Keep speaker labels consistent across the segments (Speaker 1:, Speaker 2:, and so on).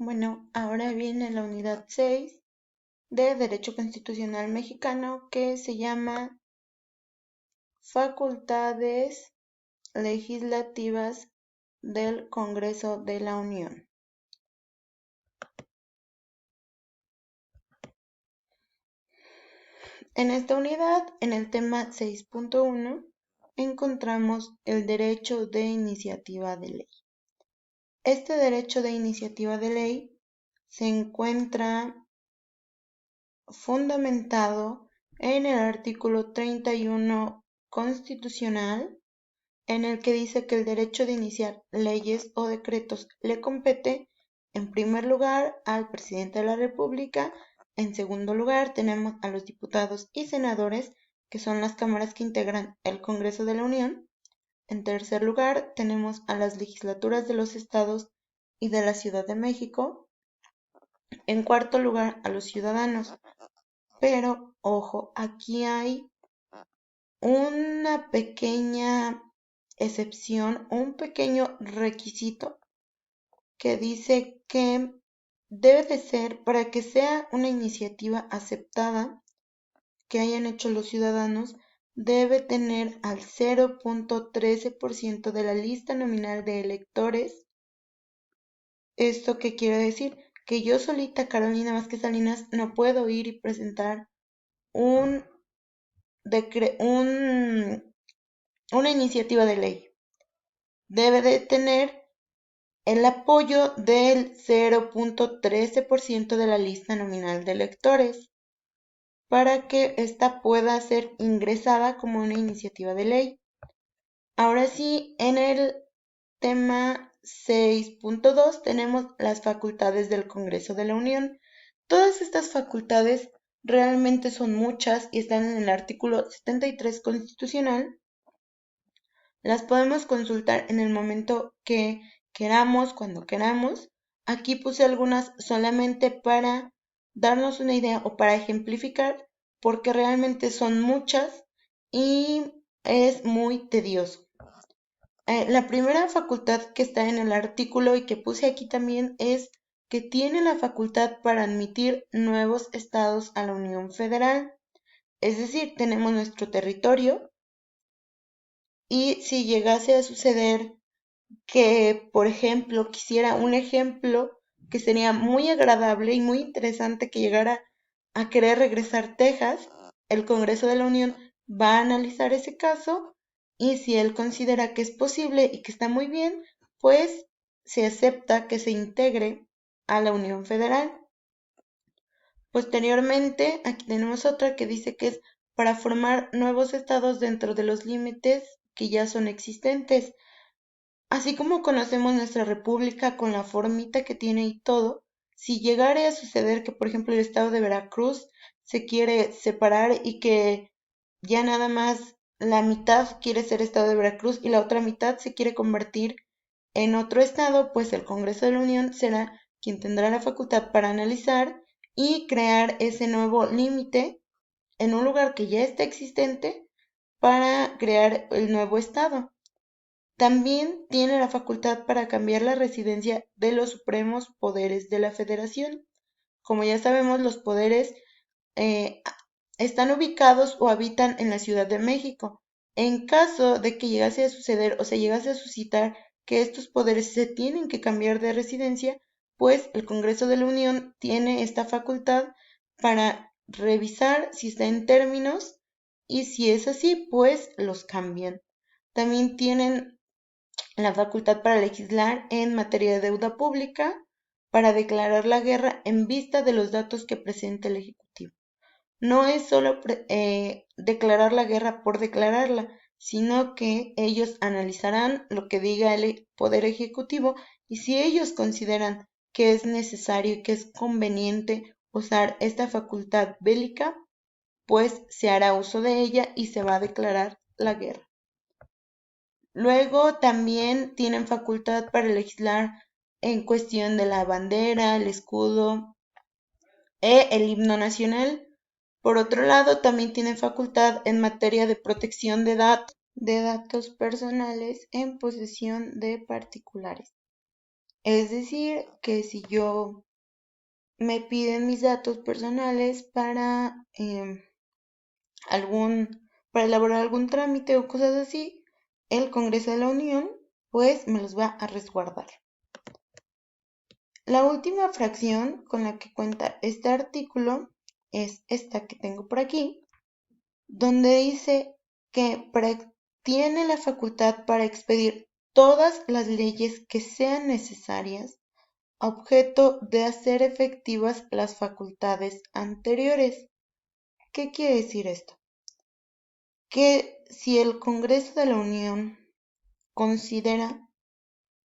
Speaker 1: Bueno, ahora viene la unidad 6 de Derecho Constitucional Mexicano, que se llama Facultades Legislativas del Congreso de la Unión. En esta unidad, en el tema 6.1, encontramos el derecho de iniciativa de ley. Este derecho de iniciativa de ley se encuentra fundamentado en el artículo 31 constitucional, en el que dice que el derecho de iniciar leyes o decretos le compete, en primer lugar, al presidente de la República. En segundo lugar, tenemos a los diputados y senadores, que son las cámaras que integran el Congreso de la Unión. En tercer lugar, tenemos a las legislaturas de los estados y de la Ciudad de México. En cuarto lugar, a los ciudadanos. Pero, ojo, aquí hay una pequeña excepción, un pequeño requisito que dice que debe de ser, para que sea una iniciativa aceptada que hayan hecho los ciudadanos, debe tener al 0.13% de la lista nominal de electores. ¿Esto qué quiere decir? Que yo solita, Carolina Vázquez Salinas, no puedo ir y presentar una iniciativa de ley. Debe de tener el apoyo del 0.13% de la lista nominal de electores para que ésta pueda ser ingresada como una iniciativa de ley. Ahora sí, en el tema 6.2 tenemos las facultades del Congreso de la Unión. Todas estas facultades realmente son muchas y están en el artículo 73 constitucional. Las podemos consultar en el momento que queramos, cuando queramos. Aquí puse algunas solamente para darnos una idea o para ejemplificar, porque realmente son muchas y es muy tedioso. La primera facultad que está en el artículo y que puse aquí también es que tiene la facultad para admitir nuevos estados a la Unión Federal. Es decir, tenemos nuestro territorio y si llegase a suceder que, por ejemplo, quisiera un ejemplo que sería muy agradable y muy interesante que llegara a querer regresar Texas, el Congreso de la Unión va a analizar ese caso y si él considera que es posible y que está muy bien, pues se acepta que se integre a la Unión Federal. Posteriormente, aquí tenemos otra que dice que es para formar nuevos estados dentro de los límites que ya son existentes. Así como conocemos nuestra república con la formita que tiene y todo, si llegara a suceder que, por ejemplo, el estado de Veracruz se quiere separar y que ya nada más la mitad quiere ser estado de Veracruz y la otra mitad se quiere convertir en otro estado, pues el Congreso de la Unión será quien tendrá la facultad para analizar y crear ese nuevo límite en un lugar que ya está existente para crear el nuevo estado. También tiene la facultad para cambiar la residencia de los supremos poderes de la Federación. Como ya sabemos, los poderes están ubicados o habitan en la Ciudad de México. En caso de que llegase a suceder o se llegase a suscitar que estos poderes se tienen que cambiar de residencia, pues el Congreso de la Unión tiene esta facultad para revisar si está en términos y si es así, pues los cambian. También tienen la facultad para legislar en materia de deuda pública, para declarar la guerra en vista de los datos que presente el Ejecutivo. No es solo declarar la guerra por declararla, sino que ellos analizarán lo que diga el Poder Ejecutivo y si ellos consideran que es necesario y que es conveniente usar esta facultad bélica, pues se hará uso de ella y se va a declarar la guerra. Luego también tienen facultad para legislar en cuestión de la bandera, el escudo e el himno nacional. Por otro lado, también tienen facultad en materia de protección de datos personales en posesión de particulares. Es decir, que si yo me piden mis datos personales para elaborar algún trámite o cosas así, el Congreso de la Unión pues me los va a resguardar. La última fracción con la que cuenta este artículo es esta que tengo por aquí, donde dice que tiene la facultad para expedir todas las leyes que sean necesarias, objeto de hacer efectivas las facultades anteriores. ¿Qué quiere decir esto? Que si el Congreso de la Unión considera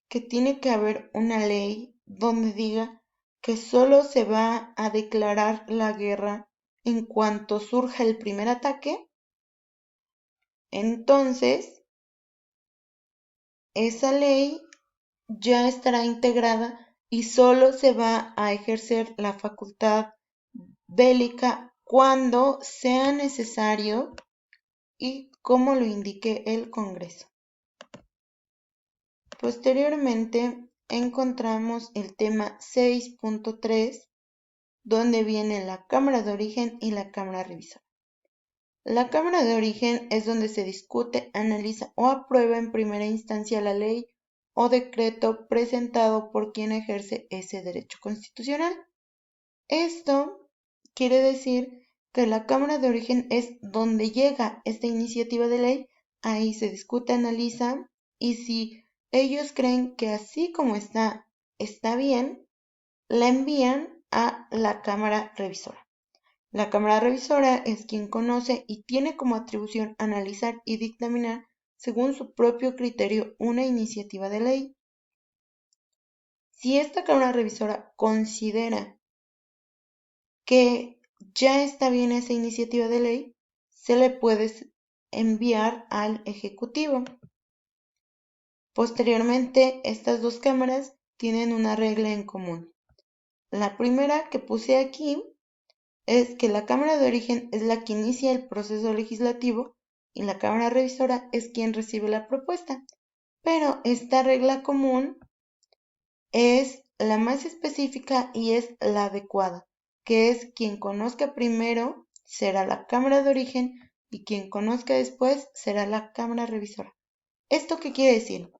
Speaker 1: que tiene que haber una ley donde diga que solo se va a declarar la guerra en cuanto surja el primer ataque, entonces esa ley ya estará integrada y solo se va a ejercer la facultad bélica cuando sea necesario y como lo indique el Congreso. Posteriormente encontramos el tema 6.3, donde viene la Cámara de Origen y la Cámara Revisora. La Cámara de Origen es donde se discute, analiza o aprueba en primera instancia la ley o decreto presentado por quien ejerce ese derecho constitucional. Esto quiere decir que la Cámara de Origen es donde llega esta iniciativa de ley, ahí se discute, analiza, y si ellos creen que así como está bien, la envían a la Cámara Revisora. La Cámara Revisora es quien conoce y tiene como atribución analizar y dictaminar según su propio criterio una iniciativa de ley. Si esta Cámara Revisora considera que ya está bien esa iniciativa de ley, se le puede enviar al Ejecutivo. Posteriormente, estas dos cámaras tienen una regla en común. La primera que puse aquí es que la Cámara de Origen es la que inicia el proceso legislativo y la Cámara Revisora es quien recibe la propuesta. Pero esta regla común es la más específica y es la adecuada, que es quien conozca primero será la Cámara de Origen y quien conozca después será la Cámara Revisora. ¿Esto qué quiere decir?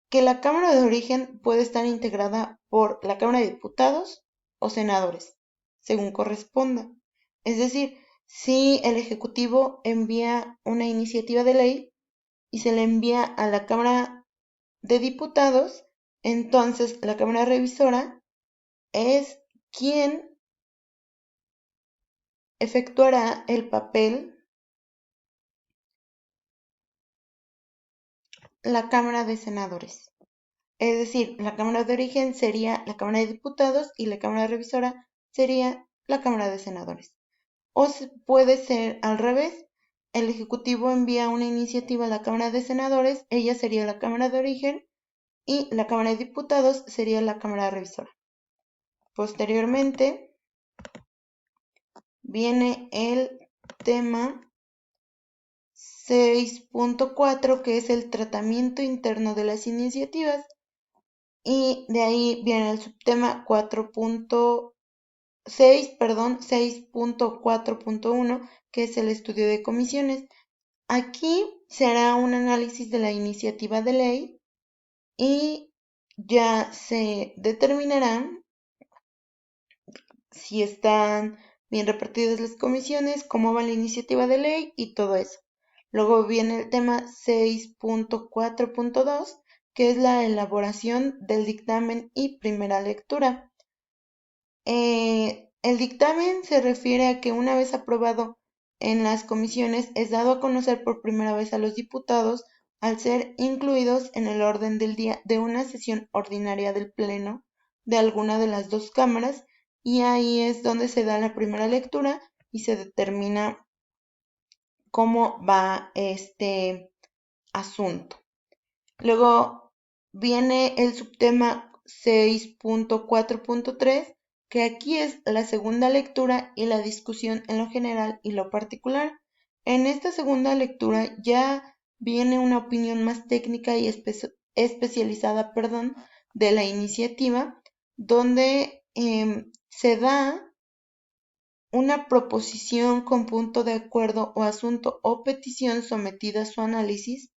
Speaker 1: Que la Cámara de Origen puede estar integrada por la Cámara de Diputados o senadores, según corresponda. Es decir, si el Ejecutivo envía una iniciativa de ley y se le envía a la Cámara de Diputados, entonces la Cámara Revisora es quien efectuará el papel la Cámara de Senadores. Es decir, la Cámara de Origen sería la Cámara de Diputados y la Cámara Revisora sería la Cámara de Senadores. O puede ser al revés, el Ejecutivo envía una iniciativa a la Cámara de Senadores, ella sería la Cámara de Origen y la Cámara de Diputados sería la Cámara Revisora. Posteriormente viene el tema 6.4, que es el tratamiento interno de las iniciativas, y de ahí viene el subtema 6.4.1, que es el estudio de comisiones. Aquí se hará un análisis de la iniciativa de ley y ya se determinará si están bien repartidas las comisiones, cómo va la iniciativa de ley y todo eso. Luego viene el tema 6.4.2, que es la elaboración del dictamen y primera lectura. El dictamen se refiere a que una vez aprobado en las comisiones es dado a conocer por primera vez a los diputados al ser incluidos en el orden del día de una sesión ordinaria del Pleno de alguna de las dos cámaras, y ahí es donde se da la primera lectura y se determina cómo va este asunto. Luego viene el subtema 6.4.3, que aquí es la segunda lectura y la discusión en lo general y lo particular. En esta segunda lectura ya viene una opinión más técnica y especializada, de la iniciativa, donde se da una proposición con punto de acuerdo o asunto o petición sometida a su análisis,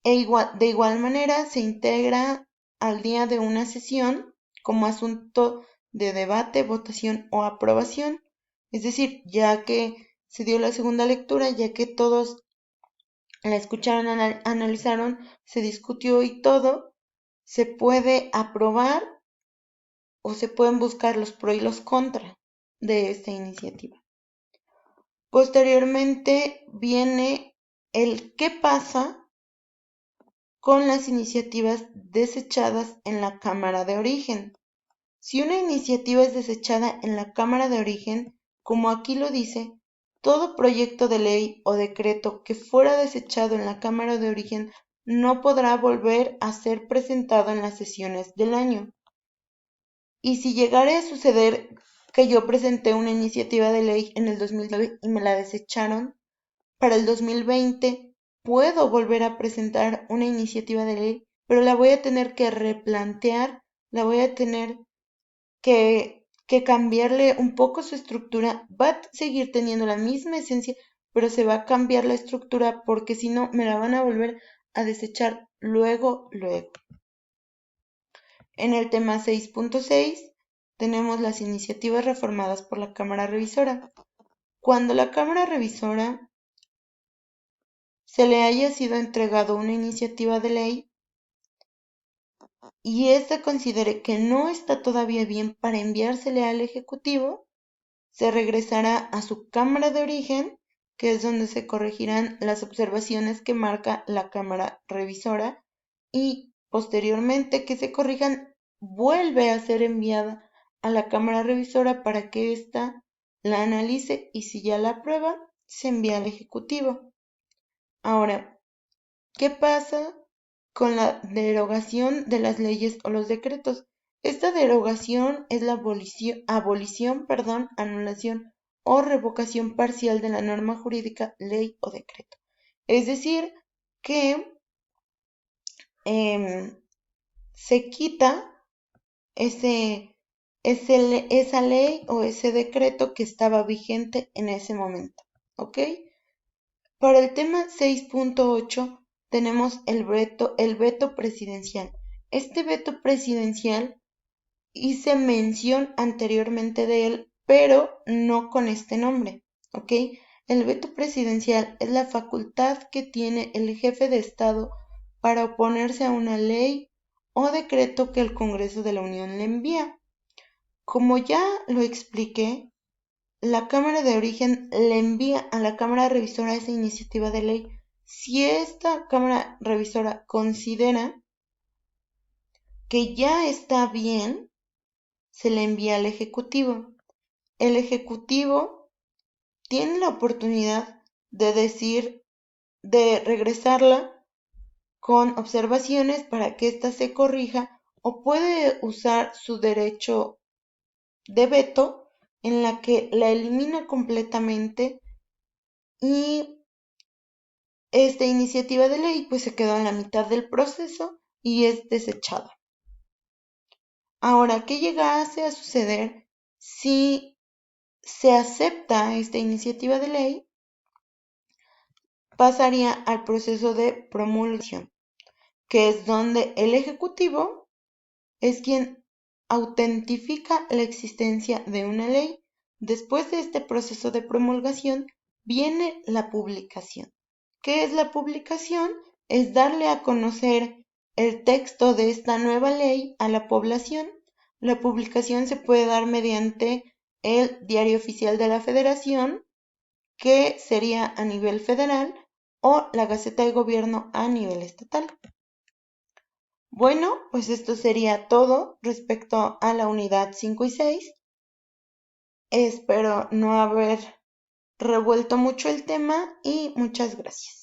Speaker 1: de igual manera se integra al día de una sesión como asunto de debate, votación o aprobación. Es decir, ya que se dio la segunda lectura, ya que todos la escucharon, analizaron, se discutió y todo, se puede aprobar o se pueden buscar los pros y los contra de esta iniciativa. Posteriormente viene el qué pasa con las iniciativas desechadas en la Cámara de Origen. Si una iniciativa es desechada en la Cámara de Origen, como aquí lo dice, todo proyecto de ley o decreto que fuera desechado en la Cámara de Origen no podrá volver a ser presentado en las sesiones del año. Y si llegara a suceder que yo presenté una iniciativa de ley en el 2009 y me la desecharon, para el 2020 puedo volver a presentar una iniciativa de ley, pero la voy a tener que replantear, la voy a tener que cambiarle un poco su estructura. Va a seguir teniendo la misma esencia, pero se va a cambiar la estructura porque si no me la van a volver a desechar luego. En el tema 6.6 tenemos las iniciativas reformadas por la Cámara Revisora. Cuando la Cámara Revisora se le haya sido entregado una iniciativa de ley y ésta considere que no está todavía bien para enviársele al Ejecutivo, se regresará a su Cámara de Origen, que es donde se corregirán las observaciones que marca la Cámara Revisora, y posteriormente que se corrijan, vuelve a ser enviada a la Cámara Revisora para que ésta la analice y si ya la aprueba, se envía al Ejecutivo. Ahora, ¿qué pasa con la derogación de las leyes o los decretos? Esta derogación es la abolición, anulación o revocación parcial de la norma jurídica, ley o decreto. Es decir, que se quita esa ley o ese decreto que estaba vigente en ese momento. ¿Ok? Para el tema 6.8 tenemos el veto presidencial. Este veto presidencial hice mención anteriormente de él, pero no con este nombre, ¿ok? El veto presidencial es la facultad que tiene el jefe de Estado para oponerse a una ley o decreto que el Congreso de la Unión le envía. Como ya lo expliqué, la Cámara de Origen le envía a la Cámara Revisora esa iniciativa de ley. Si esta Cámara Revisora considera que ya está bien, se le envía al Ejecutivo. El Ejecutivo tiene la oportunidad de regresarla con observaciones para que ésta se corrija o puede usar su derecho de veto en la que la elimina completamente y esta iniciativa de ley pues se quedó en la mitad del proceso y es desechada. Ahora, ¿qué llegase a suceder si se acepta esta iniciativa de ley? Pasaría al proceso de promulgación, que es donde el Ejecutivo es quien autentifica la existencia de una ley. Después de este proceso de promulgación viene la publicación. ¿Qué es la publicación? Es darle a conocer el texto de esta nueva ley a la población. La publicación se puede dar mediante el Diario Oficial de la Federación, que sería a nivel federal, o la Gaceta de Gobierno a nivel estatal. Bueno, pues esto sería todo respecto a la unidad 5 y 6. Espero no haber revuelto mucho el tema y muchas gracias.